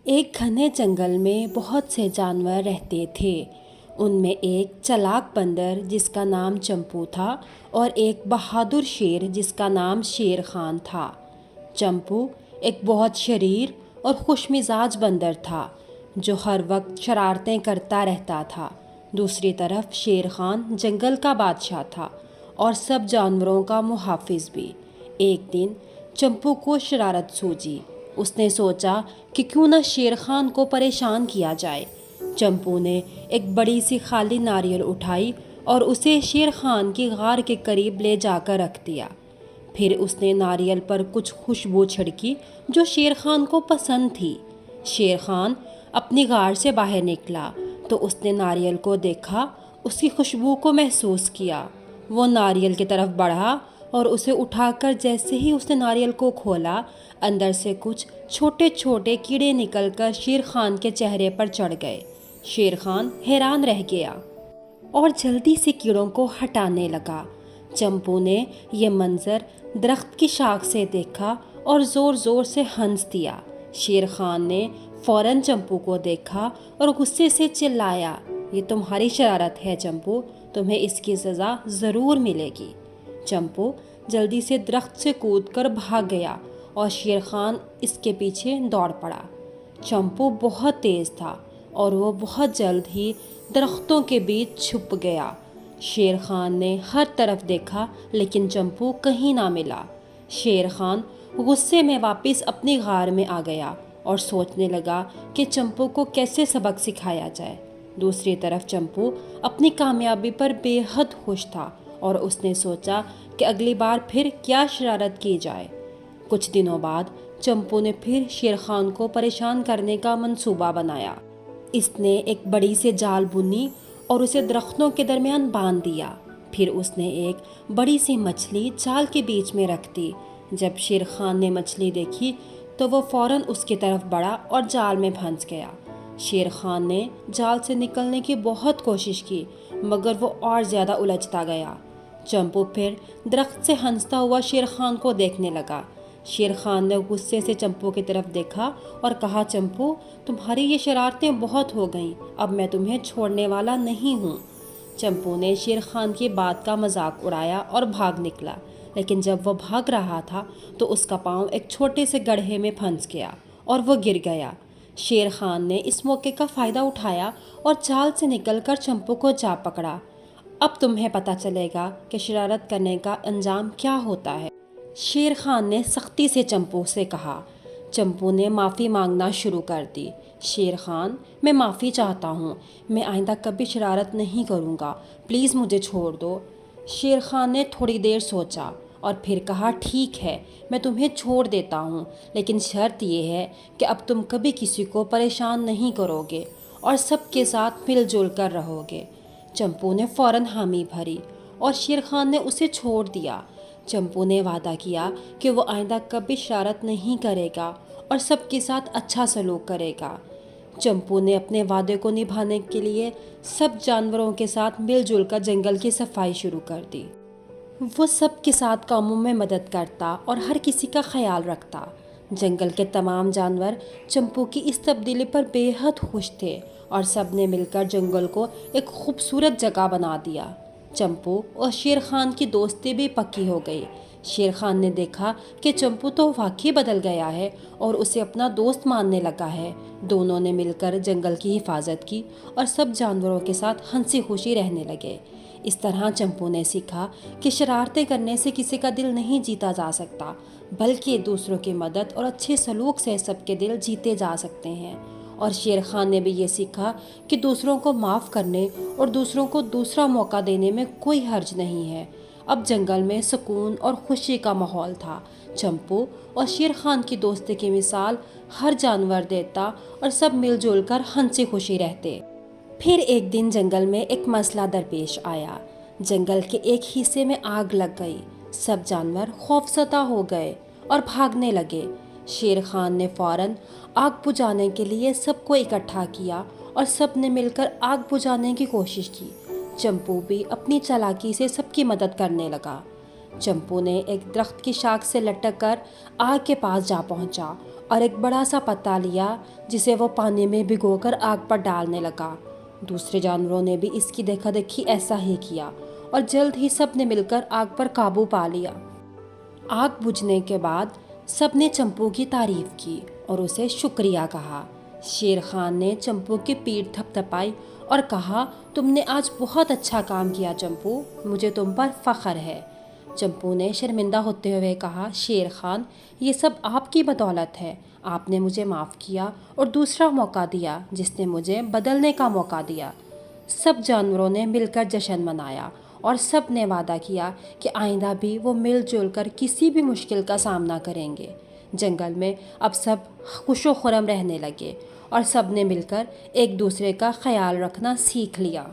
ایک گھنے جنگل میں بہت سے جانور رہتے تھے۔ ان میں ایک چلاک بندر جس کا نام چمپو تھا اور ایک بہادر شیر جس کا نام شیر خان تھا۔ چمپو ایک بہت شریر اور خوش مزاج بندر تھا جو ہر وقت شرارتیں کرتا رہتا تھا۔ دوسری طرف شیر خان جنگل کا بادشاہ تھا اور سب جانوروں کا محافظ بھی۔ ایک دن چمپو کو شرارت سوچی۔ اس نے سوچا کہ کیوں نہ شیر خان کو پریشان کیا جائے۔ چمپو نے ایک بڑی سی خالی ناریل اٹھائی اور اسے شیر خان کی غار کے قریب لے جا کر رکھ دیا۔ پھر اس نے ناریل پر کچھ خوشبو چھڑکی جو شیر خان کو پسند تھی۔ شیر خان اپنی غار سے باہر نکلا تو اس نے ناریل کو دیکھا، اس کی خوشبو کو محسوس کیا۔ وہ ناریل کی طرف بڑھا اور اسے اٹھا کر جیسے ہی اس نے ناریل کو کھولا، اندر سے کچھ چھوٹے چھوٹے کیڑے نکل کر شیر خان کے چہرے پر چڑھ گئے۔ شیر خان حیران رہ گیا اور جلدی سے کیڑوں کو ہٹانے لگا۔ چمپو نے یہ منظر درخت کی شاخ سے دیکھا اور زور زور سے ہنس دیا۔ شیر خان نے فوراً چمپو کو دیکھا اور غصے سے چلایا، یہ تمہاری شرارت ہے چمپو، تمہیں اس کی سزا ضرور ملے گی۔ چمپو جلدی سے درخت سے کود کر بھاگ گیا اور شیر خان اس کے پیچھے دوڑ پڑا۔ چمپو بہت تیز تھا اور وہ بہت جلد ہی درختوں کے بیچ چھپ گیا۔ شیر خان نے ہر طرف دیکھا لیکن چمپو کہیں نہ ملا۔ شیر خان غصے میں واپس اپنی غار میں آ گیا اور سوچنے لگا کہ چمپو کو کیسے سبق سکھایا جائے۔ دوسری طرف چمپو اپنی کامیابی پر بے حد خوش تھا اور اس نے سوچا کہ اگلی بار پھر کیا شرارت کی جائے۔ کچھ دنوں بعد چمپو نے پھر شیر خان کو پریشان کرنے کا منصوبہ بنایا۔ اس نے ایک بڑی سی جال بنی اور اسے درختوں کے درمیان باندھ دیا۔ پھر اس نے ایک بڑی سی مچھلی جال کے بیچ میں رکھ دی۔ جب شیر خان نے مچھلی دیکھی تو وہ فوراً اس کی طرف بڑھا اور جال میں پھنس گیا۔ شیر خان نے جال سے نکلنے کی بہت کوشش کی مگر وہ اور زیادہ الجھتا گیا۔ چمپو پھر درخت سے ہنستا ہوا شیر خان کو دیکھنے لگا۔ شیر خان نے غصے سے چمپو کی طرف دیکھا اور کہا، چمپو تمہاری یہ شرارتیں بہت ہو گئیں، اب میں تمہیں چھوڑنے والا نہیں ہوں۔ چمپو نے شیر خان کی بات کا مذاق اڑایا اور بھاگ نکلا، لیکن جب وہ بھاگ رہا تھا تو اس کا پاؤں ایک چھوٹے سے گڑھے میں پھنس گیا اور وہ گر گیا۔ شیر خان نے اس موقع کا فائدہ اٹھایا اور جال سے نکل کر چمپو کو جا پکڑا۔ اب تمہیں پتہ چلے گا کہ شرارت کرنے کا انجام کیا ہوتا ہے، شیر خان نے سختی سے چمپو سے کہا۔ چمپو نے معافی مانگنا شروع کر دی۔ شیر خان، میں معافی چاہتا ہوں، میں آئندہ کبھی شرارت نہیں کروں گا، پلیز مجھے چھوڑ دو۔ شیر خان نے تھوڑی دیر سوچا اور پھر کہا، ٹھیک ہے، میں تمہیں چھوڑ دیتا ہوں، لیکن شرط یہ ہے کہ اب تم کبھی کسی کو پریشان نہیں کرو گے اور سب کے ساتھ مل جل کر رہو گے۔ چمپو نے فوراً حامی بھری اور شیر خان نے اسے چھوڑ دیا۔ چمپو نے وعدہ کیا کہ وہ آئندہ کبھی شرارت نہیں کرے گا اور سب کے ساتھ اچھا سلوک کرے گا۔ چمپو نے اپنے وعدے کو نبھانے کے لیے سب جانوروں کے ساتھ مل جل کر جنگل کی صفائی شروع کر دی۔ وہ سب کے ساتھ کاموں میں مدد کرتا اور ہر کسی کا خیال رکھتا۔ جنگل کے تمام جانور چمپو کی اس تبدیلی پر بے حد خوش تھے اور سب نے مل کر جنگل کو ایک خوبصورت جگہ بنا دیا۔ چمپو اور شیر خان کی دوستی بھی پکی ہو گئی۔ شیر خان نے دیکھا کہ چمپو تو واقعی بدل گیا ہے اور اسے اپنا دوست ماننے لگا ہے۔ دونوں نے مل کر جنگل کی حفاظت کی اور سب جانوروں کے ساتھ ہنسی خوشی رہنے لگے۔ اس طرح چمپو نے سیکھا کہ شرارتیں کرنے سے کسی کا دل نہیں جیتا جا سکتا، بلکہ دوسروں کی مدد اور اچھے سلوک سے سب کے دل جیتے جا سکتے ہیں۔ اور شیر خان نے بھی یہ سیکھا کہ دوسروں کو معاف کرنے اور دوسروں کو دوسرا موقع دینے میں کوئی حرج نہیں ہے۔ اب جنگل میں سکون اور خوشی کا ماحول تھا۔ چمپو اور شیر خان کی دوستی کی مثال ہر جانور دیتا اور سب مل جل کر ہنسی خوشی رہتے۔ پھر ایک دن جنگل میں ایک مسئلہ درپیش آیا۔ جنگل کے ایک حصے میں آگ لگ گئی۔ سب جانور خوفزدہ ہو گئے اور بھاگنے لگے۔ شیر خان نے فوراً آگ بجھانے کے لیے سب کو اکٹھا کیا اور سب نے مل کر آگ بجھانے کی کوشش کی۔ چمپو بھی اپنی چالاکی سے سب کی مدد کرنے لگا۔ چمپو نے ایک درخت کی شاخ سے لٹک کر آگ کے پاس جا پہنچا اور ایک بڑا سا پتا لیا جسے وہ پانی میں بھگو کر آگ پر ڈالنے لگا۔ دوسرے جانوروں نے بھی اس کی دیکھا دیکھی ایسا ہی کیا اور جلد ہی سب نے مل کر آگ پر قابو پا لیا۔ آگ بجھنے کے بعد سب نے چمپو کی تعریف کی اور اسے شکریہ کہا۔ شیر خان نے چمپو کی پیٹھ تھپ تھپائی اور کہا، تم نے آج بہت اچھا کام کیا چمپو، مجھے تم پر فخر ہے۔ چمپو نے شرمندہ ہوتے ہوئے کہا، شیر خان، یہ سب آپ کی بدولت ہے، آپ نے مجھے معاف کیا اور دوسرا موقع دیا جس نے مجھے بدلنے کا موقع دیا۔ سب جانوروں نے مل کر جشن منایا اور سب نے وعدہ کیا کہ آئندہ بھی وہ مل جل کر کسی بھی مشکل کا سامنا کریں گے۔ جنگل میں اب سب خوش و خرم رہنے لگے اور سب نے مل کر ایک دوسرے کا خیال رکھنا سیکھ لیا۔